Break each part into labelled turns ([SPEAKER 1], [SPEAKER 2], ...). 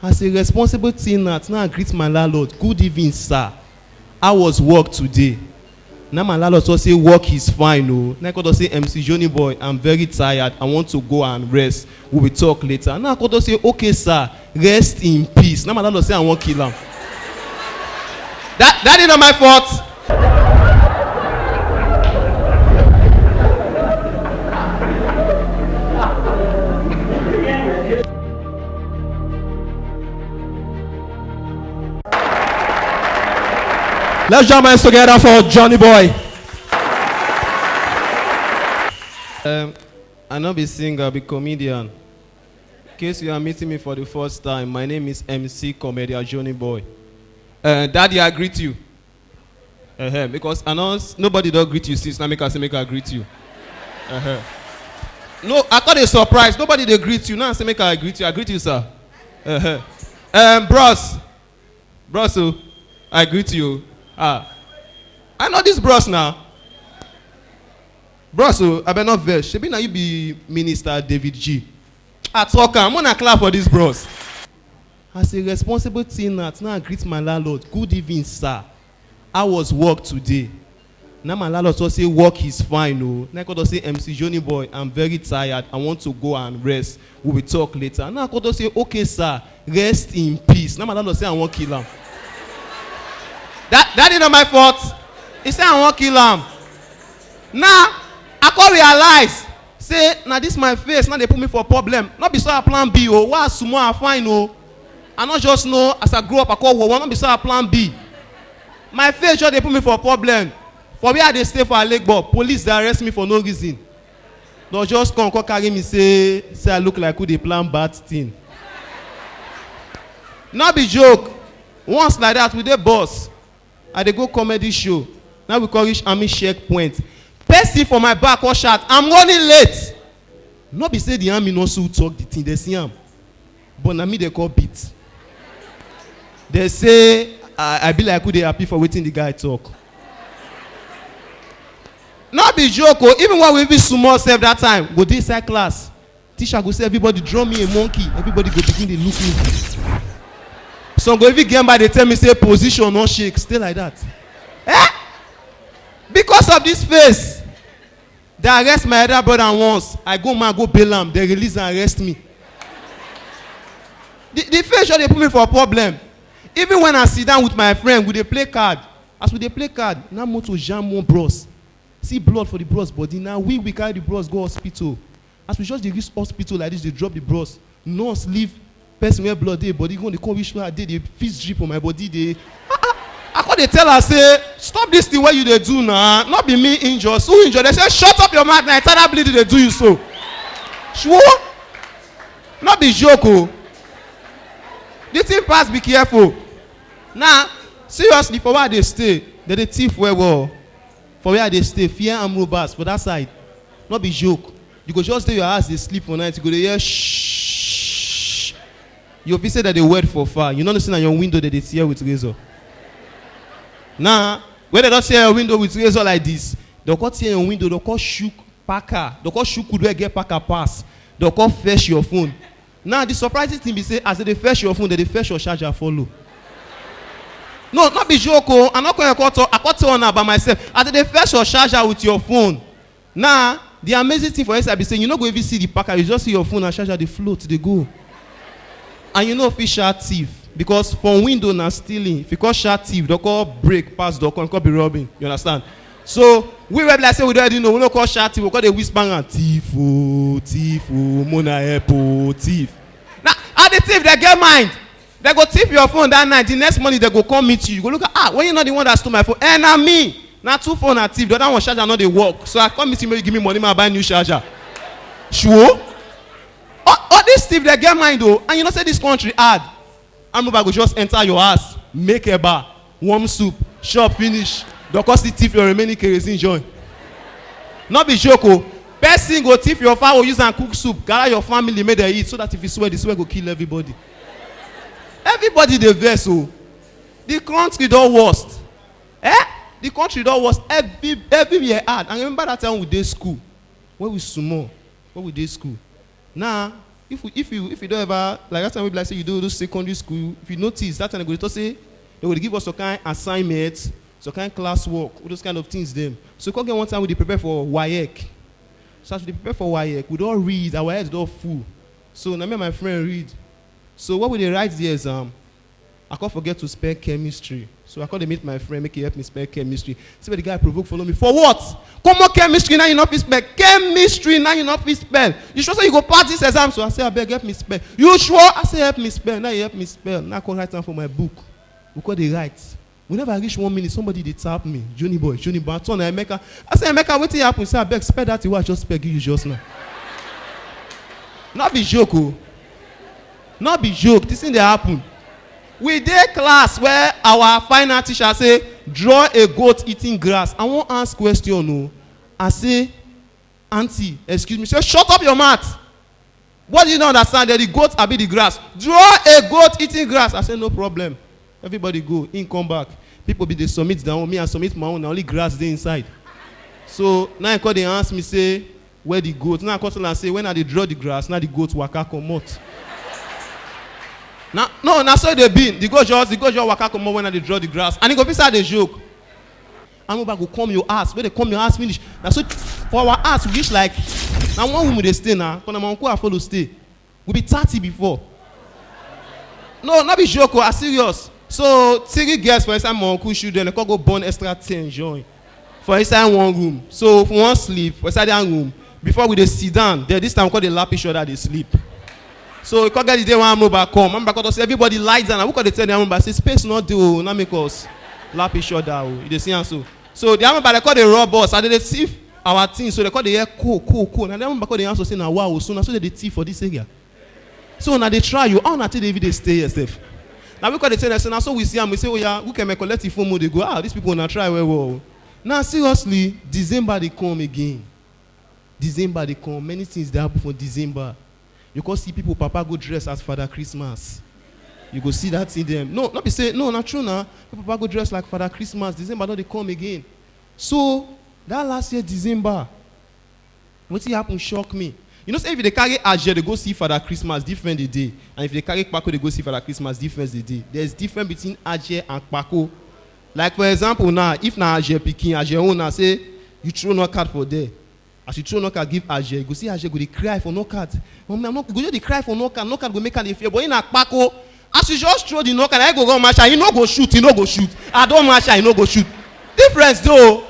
[SPEAKER 1] As a responsible tenant, now I greet my landlord. Good evening, sir. How was work today? Now my landlord also say work is fine. Oh. Now I could say MC Johnny boy, I'm very tired. I want to go and rest. We will talk later. Now I could say okay, sir. Rest in peace. Now my landlord say I won't kill him. That is not my fault. Let's jam hands together for Johnny Boy. I not be singer, I be comedian. In case you are meeting me for the first time, my name is MC Comedian Johnny Boy. Daddy, I greet you. Because nobody don't greet you since now make I greet you. No, I thought a surprise. Nobody they greet you. Now I say make I greet you. I greet you, sir. Bros, so I greet you. I know this bros now. Bros, so I better not vex. Shebi now you be Minister David G. I talk, I'm gonna clap for this bros. As a responsible tenant, now I greet my landlord. Good evening, sir. How was work today? Now my landlord also say work is fine. Oh. Now I could say MC Johnny boy, I'm very tired. I want to go and rest. We will talk later. Now I could say okay, sir. Rest in peace. Now my landlord say I won't kill him. That is not my fault. He said I won't kill him. Now I can't realize. Say now this my face. Now they put me for a problem. Not be so a plan B. Oh, why sumo I find oh. I not just know as I grew up I call one. Not be so a plan B. My face just they put me for a problem. For where they stay for a leg but police they arrest me for no reason. Don't just come carry me say I look like who they plan bad thing. Not be joke. Once like that with the boss. I dey go comedy show. Now we call it army checkpoint. Person for my back or shot. I'm running late. Not be say the army no so talk the thing they see am. But na me they call beat. They say I be like who they happy for waiting the guy talk. Not be joke oh. Even when we be small self that time go dey inside class. Teacher go say everybody draw me a monkey. Everybody go begin dey look me. Some go even get by they tell me say position no shake. Stay like that. Because of this face, they arrest my elder brother once. I go bail am. They release and arrest me. The face sure they put me for a problem. Even when I sit down with my friend, we dey play card. As we dey play card, now moto jam one bros. See blood for the bros body. Now we carry the bros go hospital. As we just dey reach hospital like this, they drop the bros. Nurse leave. Person where blood dey body go dey come reach where I dey the fist drip on my body dey. I come dey tell her say stop this thing wey you dey do na. Not be me injure. Who injure? They say shut up your mouth na eternal bleeding dey do you so. Sure? Not be joke oh. The thing pass be careful. Now seriously for where they stay, they dey thief well. For where they stay, fear and robbers for that side. Not be joke. You go just stay your house dey sleep for night. You go dey hear shh. You be say that they word for far. You know see on your window that they tear with razor. Now, when they don't tear your window with razor like this, they'll call tear your window, they'll call shook packer, they'll call shook could get packer pass, they'll call fetch your phone. Now the surprising thing be say as they fetch your phone, they fetch your charger follow. No, not be joke. Oh. I'm not going to talk. I can't tell now by myself. As they fetch your charger with your phone. Now, the amazing thing for us I be saying, you not go even see the packer, you just see your phone and charger, they float, they go. And you know official thief because from window na stealing. If you call sharp thief, they call break pass door, call be robbing. You understand? So we were like say we don't know. We don't call sharp thief. We call the whisper and thief, mona epo thief. Now, how the thief they get mind? They go thief your phone that night. The next morning they go come meet you. You go look at when you not the one that stole my phone. Na me. Now two phone and thief. The other one charger not they work. So I come meet you. Maybe give me money. I buy new charger. Sure. All these thief they get mind though, and you know say this country hard. Amuba go just enter your house, make a bar, warm soup, shop finish. Don't cost the thief your remaining kerosene join. Not be joke oh. Person go thief your fowl, use and cook soup, gather your family, make they eat so that if you swear, the swear go kill everybody. Everybody dey vex oh. The country don't worst. The country don't worst every year hard. And remember that time we dey school, when we small, when we dey school. Now, if you don't ever, like that time we be like say you do secondary school, if you notice that time they go to say they will give us some kind assignments, some kind class work, all those kind of things them. So we come get one time we dey prepare for WAEC. So as we dey prepare for WAEC, we don't read, our heads don't full. So now me and my friend read. So what we dey write the exam, I can't forget to spell chemistry. So I called to meet my friend, make he help me spell chemistry. See where the guy provoke follow me. For what? Come on, chemistry, now you not fit spell. Chemistry, now you not fit spell. You sure say you go pass this exam? So I say, I beg, help me spell. You sure? I say, help me spell. Now you help me spell. Now I call write down for my book. We call the write. Whenever I reach 1 minute, somebody they tap me. Johnny boy, I turn to Emeka. I say, Emeka, what happen? Say, I beg, spell that you just spell, give you just now. Not be joke, oh. Not be joke. This thing they happen. We did class where our final teacher say, draw a goat eating grass. I won't ask question, no. I say, auntie, excuse me. Say, shut up your mouth. What do you not understand? That the goat are be the grass. Draw a goat eating grass. I say, no problem. Everybody go, in come back. People be they submit down, me and submit my own, only grass they inside. So now I call they ask me, say, where the goat? Now I call and say, when I they draw the grass, now the goat waka come out. Now so they been. The goat just waka come out when I they draw the grass. And he go beside the joke. And nobody go come your ass. When they come your ass finish. Now so for our ass, we reach like, now one woman they stay now. Because my uncle I follow stay. We be 30 before. No, not be joke, I'm serious. So 3 girls for inside my uncle children, they can go burn extra 10 join. For inside one room. So for one sleep, for inside that room, before we they sit down, there this time we call they lap each other, they sleep. So you can't get the day when mobile come. I'm back to say everybody lies down. We call they tell them but say space not do, not make us lap each other. You they see and so. So the amber they call the raw boss, and they thief our team. So they call the air cool. And then call the answer say now wow, so now so they thief for this area. So now they try you. How not they stay yourself. Now we call the tell them, so now so we see them, we say, oh yeah, we can make collective phone mode. They go, these people now try well. Now seriously, December they come again. December they come. Many things they happen for December. You can see people, Papa go dress as Father Christmas. You go see that in them. No, not be say, no, not true now. Papa go dress like Father Christmas. December, don't they come again. So, that last year, December, what happened shock me. You know, say if they carry Aje, they go see Father Christmas, different the day. And if they carry Kpako, they go see Father Christmas, different the day. There's difference between Aje and Kpako. Like, for example, now, if now Aje picking, Aje owner say, you throw no card for there. As you throw no card, give Aje. You go see Aje, go they cry for no card. I'm not go they cry for no card go make her fear. But in a Kpako, as you just throw the no card, I go match her, you no go shoot, I don't match her, you no go shoot. Difference though.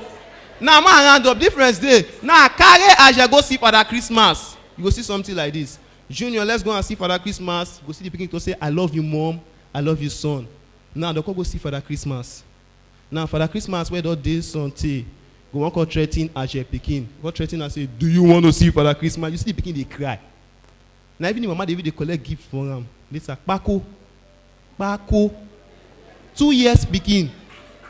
[SPEAKER 1] Now man hand up, difference there. Now carry Aje go see Father Christmas. You go see something like this. Junior, let's go and see Father Christmas. Go see the pikin to say, I love you, mom. I love you, son. Now they go see Father Christmas. Now Father Christmas, where do this son say? Go one call threaten Aje pikin. Go threaten and say, do you want to see Father Christmas? You see the pikin they cry. Now even the mama they collect gift for him. Later, Kpako. 2 years pikin.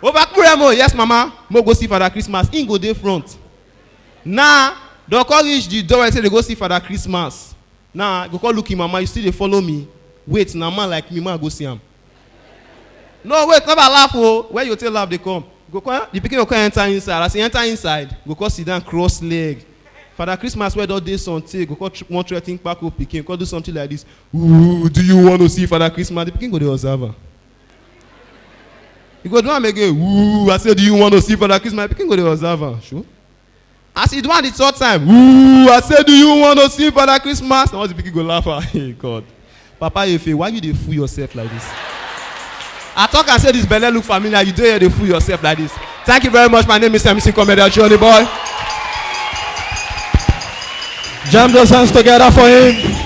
[SPEAKER 1] Over Kuremo, yes mama. Mo go see Father Christmas. In go dey front. Now they call reach the door and say they go see Father Christmas. Now go call looking mama. You still they follow me. Wait, now man like me, man go see him. No wait, never laugh oh. Where you tell laugh they come. Go call the pikin go come enter inside. As he enter inside, go call sit down cross leg. Father Christmas where don't they something? Go call one threatening Kpako pikin. Go do something like this. Ooh, do you want to see Father Christmas? The pikin go the observer. You go do am again. Ooh, I said, do you want to see Father Christmas? The pikin go the observer. Sure. As he do it the third time. Ooh, I said, do you want to see Father Christmas? Now the pikin go laugh. Hey God, Papa Efe, why you dey fool yourself like this? I talk and say this belly look familiar. You do here they fool yourself like this. Thank you very much. My name is MC Comedian Johnny Boy. Jam those hands together for him.